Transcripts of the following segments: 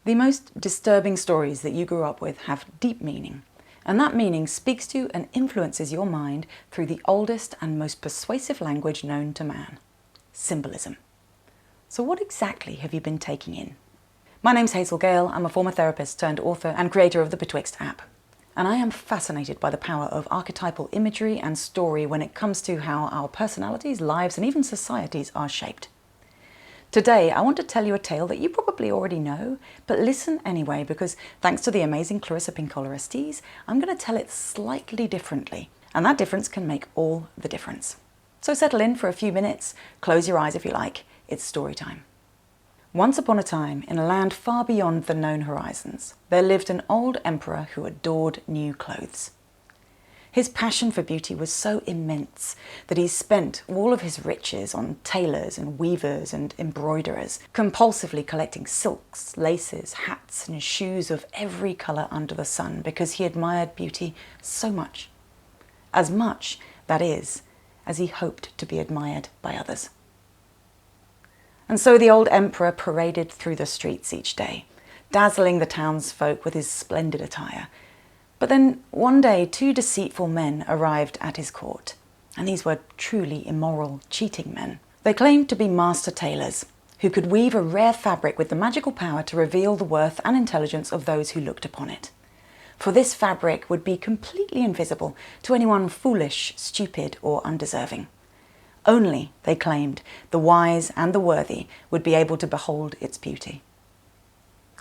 The most disturbing stories that you grew up with have deep meaning, and that meaning speaks to and influences your mind through the oldest and most persuasive language known to man, symbolism. So what exactly have you been taking in? My name's Hazel Gale. I'm a former therapist turned author and creator of the Betwixt app. And I am fascinated by the power of archetypal imagery and story when it comes to how our personalities, lives, and even societies are shaped. Today, I want to tell you a tale that you probably already know, but listen anyway, because thanks to the amazing Clarissa, Pinkola, Estés, I'm going to tell it slightly differently, and that difference can make all the difference. So settle in for a few minutes, close your eyes if you like, it's story time. Once upon a time, in a land far beyond the known horizons, there lived an old emperor who adored new clothes. His passion for beauty was so immense that he spent all of his riches on tailors and weavers and embroiderers, compulsively collecting silks, laces, hats and shoes of every colour under the sun because he admired beauty so much. As much, that is, as he hoped to be admired by others. And so the old emperor paraded through the streets each day, dazzling the townsfolk with his splendid attire. But then one day 2 deceitful men arrived at his court, and these were truly immoral, cheating men. They claimed to be master tailors, who could weave a rare fabric with the magical power to reveal the worth and intelligence of those who looked upon it. For this fabric would be completely invisible to anyone foolish, stupid, or undeserving. Only, they claimed, the wise and the worthy would be able to behold its beauty.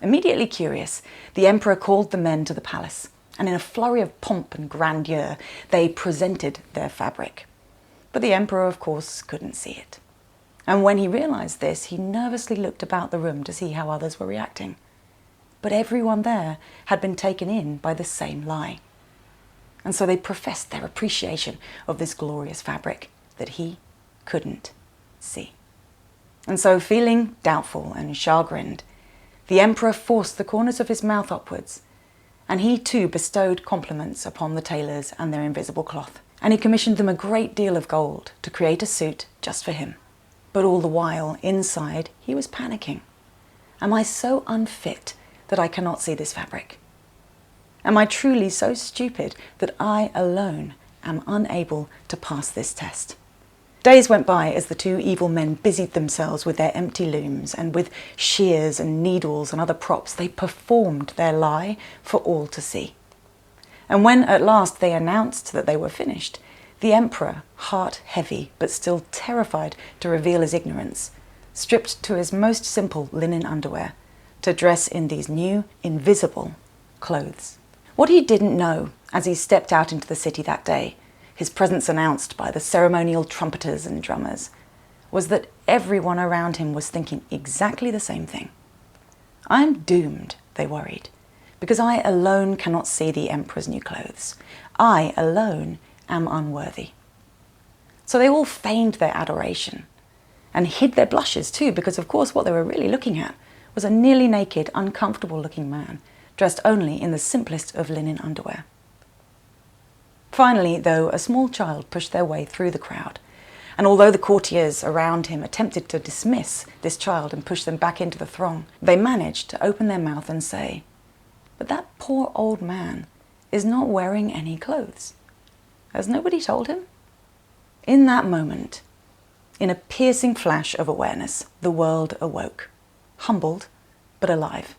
Immediately curious, the emperor called the men to the palace, and in a flurry of pomp and grandeur, they presented their fabric. But the emperor, of course, couldn't see it. And when he realized this, he nervously looked about the room to see how others were reacting. But everyone there had been taken in by the same lie. And so they professed their appreciation of this glorious fabric that he couldn't see. And so, feeling doubtful and chagrined, the emperor forced the corners of his mouth upwards, and he too bestowed compliments upon the tailors and their invisible cloth. And he commissioned them a great deal of gold to create a suit just for him. But all the while, inside, he was panicking. Am I so unfit that I cannot see this fabric? Am I truly so stupid that I alone am unable to pass this test? Days went by as the 2 evil men busied themselves with their empty looms, and with shears and needles and other props they performed their lie for all to see. And when at last they announced that they were finished, the emperor, heart heavy but still terrified to reveal his ignorance, stripped to his most simple linen underwear to dress in these new, invisible clothes. What he didn't know as he stepped out into the city that day, his presence announced by the ceremonial trumpeters and drummers, was that everyone around him was thinking exactly the same thing. I'm doomed, they worried, because I alone cannot see the emperor's new clothes. I alone am unworthy. So they all feigned their adoration and hid their blushes too, because of course what they were really looking at was a nearly naked, uncomfortable-looking man, dressed only in the simplest of linen underwear. Finally, though, a small child pushed their way through the crowd, and although the courtiers around him attempted to dismiss this child and push them back into the throng, they managed to open their mouth and say, "But that poor old man is not wearing any clothes. Has nobody told him?" In that moment, in a piercing flash of awareness, the world awoke, humbled but alive.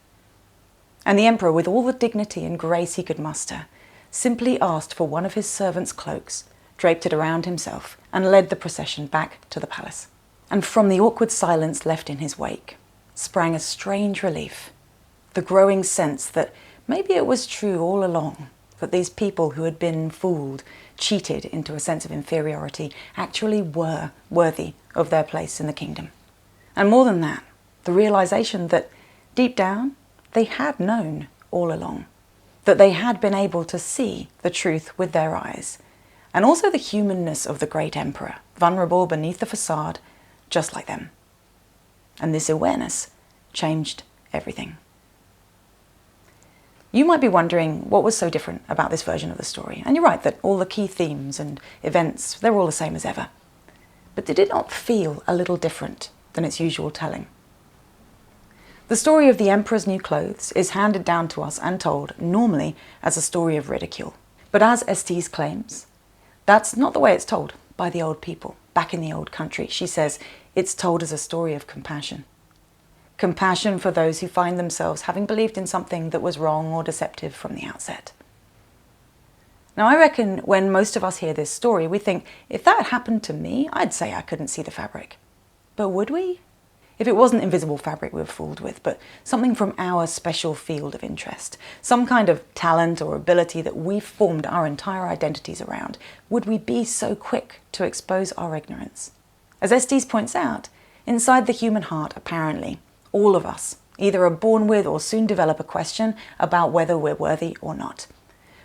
And the emperor, with all the dignity and grace he could muster, simply asked for one of his servants' cloaks, draped it around himself, and led the procession back to the palace. And from the awkward silence left in his wake sprang a strange relief, the growing sense that maybe it was true all along, that these people who had been fooled, cheated into a sense of inferiority, actually were worthy of their place in the kingdom. And more than that, the realization that deep down they had known all along, that they had been able to see the truth with their eyes, and also the humanness of the great emperor, vulnerable beneath the facade, just like them. And this awareness changed everything. You might be wondering what was so different about this version of the story. And you're right that all the key themes and events, they're all the same as ever. But did it not feel a little different than its usual telling? The story of the Emperor's New Clothes is handed down to us and told, normally, as a story of ridicule. But as Estés claims, that's not the way it's told by the old people. Back in the old country, she says, it's told as a story of compassion. Compassion for those who find themselves having believed in something that was wrong or deceptive from the outset. Now, I reckon when most of us hear this story, we think, if that happened to me, I'd say I couldn't see the fabric. But would we? If it wasn't invisible fabric we were fooled with, but something from our special field of interest, some kind of talent or ability that we've formed our entire identities around, would we be so quick to expose our ignorance? As Estés points out, inside the human heart, apparently, all of us either are born with or soon develop a question about whether we're worthy or not.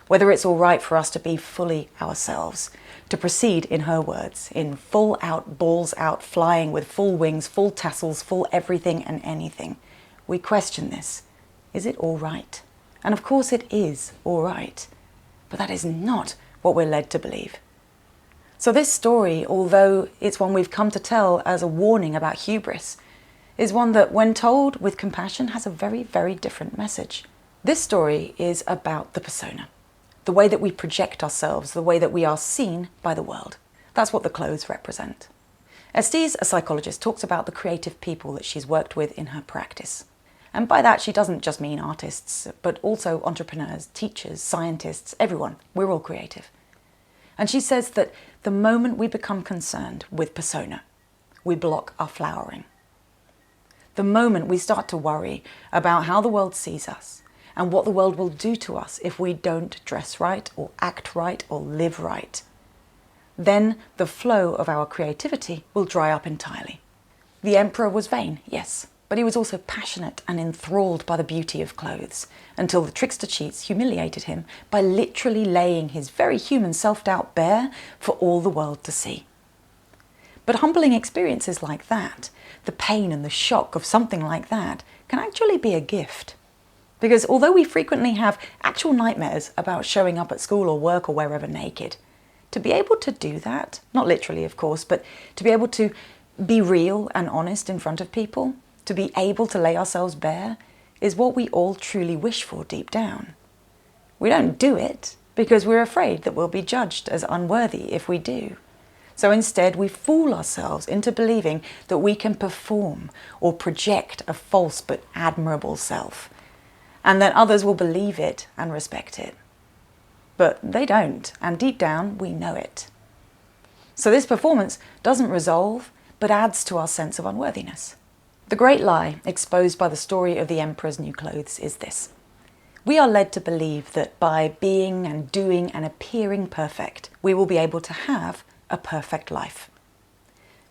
Whether it's all right for us to be fully ourselves, to proceed, in her words, in full out, balls out, flying with full wings, full tassels, full everything and anything. We question this. Is it all right? And of course it is all right. But that is not what we're led to believe. So this story, although it's one we've come to tell as a warning about hubris, is one that, when told with compassion, has a very, very different message. This story is about the persona. The way that we project ourselves, the way that we are seen by the world. That's what the clothes represent. Estés, a psychologist, talks about the creative people that she's worked with in her practice. And by that, she doesn't just mean artists, but also entrepreneurs, teachers, scientists, everyone. We're all creative. And she says that the moment we become concerned with persona, we block our flowering. The moment we start to worry about how the world sees us, and what the world will do to us if we don't dress right or act right or live right, then the flow of our creativity will dry up entirely. The emperor was vain, yes, but he was also passionate and enthralled by the beauty of clothes, until the trickster cheats humiliated him by literally laying his very human self-doubt bare for all the world to see. But humbling experiences like that, the pain and the shock of something like that, can actually be a gift. Because although we frequently have actual nightmares about showing up at school or work or wherever naked, to be able to do that, not literally of course, but to be able to be real and honest in front of people, to be able to lay ourselves bare, is what we all truly wish for deep down. We don't do it because we're afraid that we'll be judged as unworthy if we do. So instead we fool ourselves into believing that we can perform or project a false but admirable self, and that others will believe it and respect it. But they don't, and deep down we know it. So this performance doesn't resolve, but adds to our sense of unworthiness. The great lie exposed by the story of the Emperor's New Clothes is this. We are led to believe that by being and doing and appearing perfect, we will be able to have a perfect life.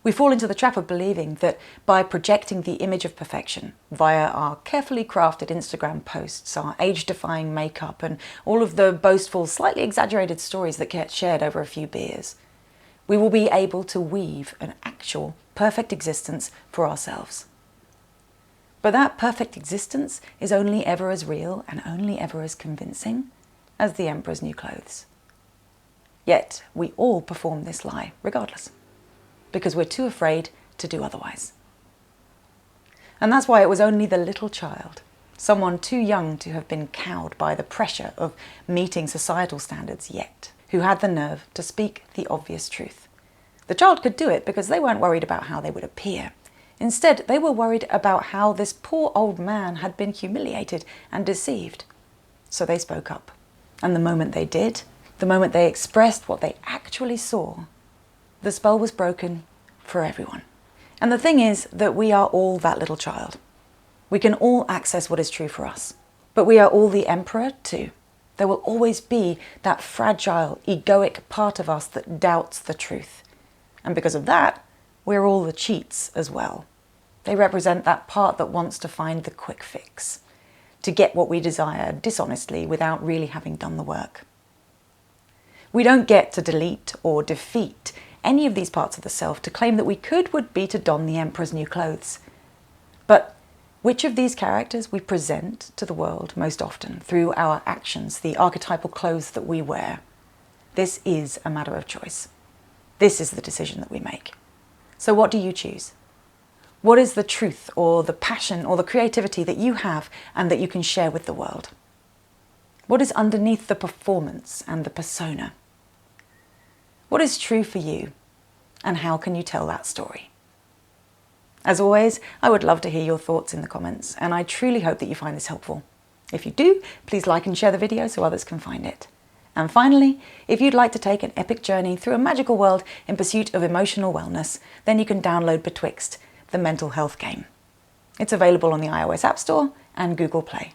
We fall into the trap of believing that by projecting the image of perfection via our carefully crafted Instagram posts, our age-defying makeup, and all of the boastful, slightly exaggerated stories that get shared over a few beers, we will be able to weave an actual perfect existence for ourselves. But that perfect existence is only ever as real and only ever as convincing as the Emperor's New Clothes. Yet we all perform this lie regardless, because we're too afraid to do otherwise. And that's why it was only the little child, someone too young to have been cowed by the pressure of meeting societal standards yet, who had the nerve to speak the obvious truth. The child could do it because they weren't worried about how they would appear. Instead, they were worried about how this poor old man had been humiliated and deceived. So they spoke up. And the moment they did, the moment they expressed what they actually saw, the spell was broken for everyone. And the thing is that we are all that little child. We can all access what is true for us. But we are all the emperor too. There will always be that fragile, egoic part of us that doubts the truth. And because of that, we're all the cheats as well. They represent that part that wants to find the quick fix, to get what we desire dishonestly without really having done the work. We don't get to delete or defeat any of these parts of the self. To claim that we could would be to don the Emperor's New Clothes. But which of these characters we present to the world most often through our actions, the archetypal clothes that we wear, this is a matter of choice. This is the decision that we make. So what do you choose? What is the truth or the passion or the creativity that you have and that you can share with the world? What is underneath the performance and the persona? What is true for you, and how can you tell that story? As always, I would love to hear your thoughts in the comments, and I truly hope that you find this helpful. If you do, please like and share the video so others can find it. And finally, if you'd like to take an epic journey through a magical world in pursuit of emotional wellness, then you can download Betwixt, the mental health game. It's available on the iOS App Store and Google Play.